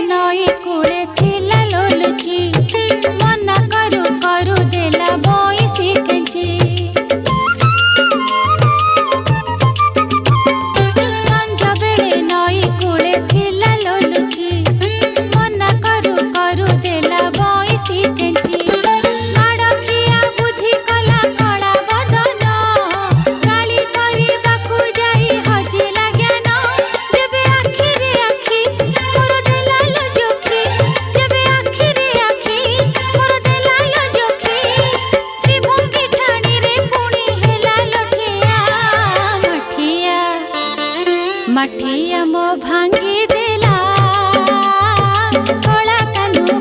नई कूले थिला लोलुची मना करू करू देला बयसी केंची संज बेले नई कूले थिला लोलुची मना करू करू देला बयसी केंची माड़किया बुद्धि कला कड़ा बदन गाली करी बाकू जाई हजिला ज्ञान जेबे आखिरे आखि मोर देला लो जोखी जेबे आखिरे आखि मोर देला लो जोखी त्रिभंगी ठाणी रे पुणी हेला लठिया मठिया मठिया मो भांगी देला कला कांदू